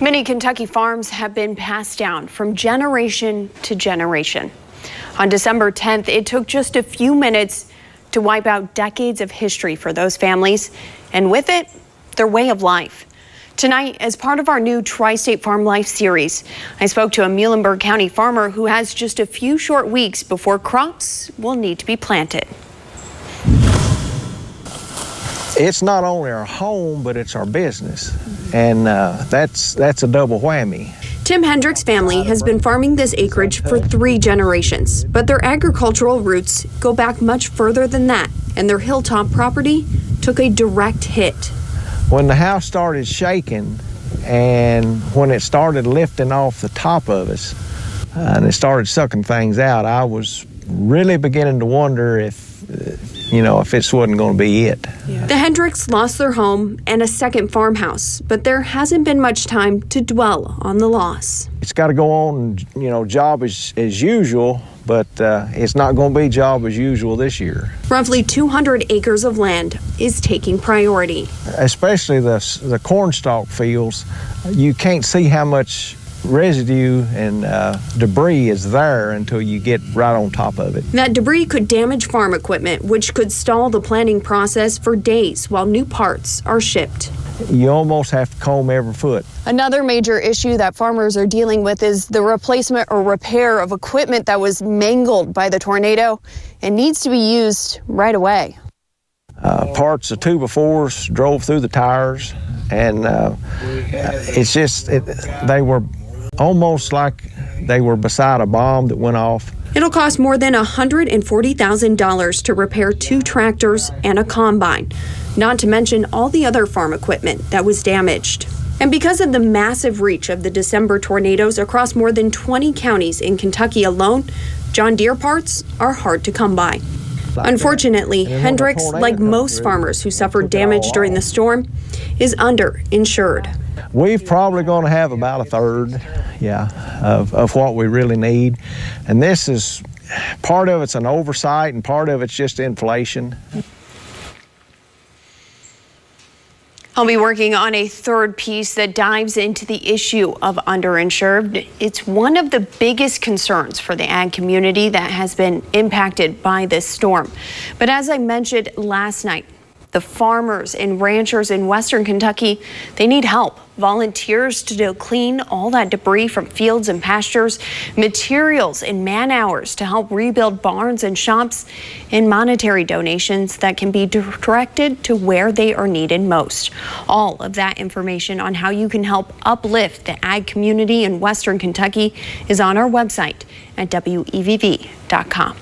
Many Kentucky farms have been passed down from generation to generation. On December 10th, it took just a few minutes to wipe out decades of history for those families, and with it, their way of life. Tonight, as part of our new Tri-State Farm Life series, I spoke to a Muhlenberg County farmer who has just a few short weeks before crops will need to be planted. It's not only our home, but it's our business, and that's a double whammy. Tim Hendrick's family has been farming this acreage for 3 generations, but their agricultural roots go back much further than that, and their hilltop property took a direct hit. When the house started shaking and when it started lifting off the top of us and it started sucking things out, I was really beginning to wonder if this wasn't going to be it. Yeah. The Hendricks lost their home and a second farmhouse, but there hasn't been much time to dwell on the loss. It's got to go on, job as usual, but it's not going to be job as usual this year. Roughly 200 acres of land is taking priority. Especially the cornstalk fields, you can't see how much residue and debris is there until you get right on top of it. That debris could damage farm equipment, which could stall the planting process for days while new parts are shipped. You almost have to comb every foot. Another major issue that farmers are dealing with is the replacement or repair of equipment that was mangled by the tornado and needs to be used right away. Parts of 2x4s drove through the tires, and they were almost like they were beside a bomb that went off. It'll cost more than $140,000 to repair 2 tractors and a combine, not to mention all the other farm equipment that was damaged. And because of the massive reach of the December tornadoes across more than 20 counties in Kentucky alone, John Deere parts are hard to come by. Unfortunately, Hendricks, like most farmers who suffered damage during the storm, is underinsured. We're probably going to have about a third, of what we really need. And this is, part of it's an oversight and part of it's just inflation. I'll be working on a third piece that dives into the issue of underinsured. It's one of the biggest concerns for the ag community that has been impacted by this storm. But as I mentioned last night, the farmers and ranchers in Western Kentucky, they need help. Volunteers to clean all that debris from fields and pastures, materials and man-hours to help rebuild barns and shops, and monetary donations that can be directed to where they are needed most. All of that information on how you can help uplift the ag community in Western Kentucky is on our website at WEVV.com.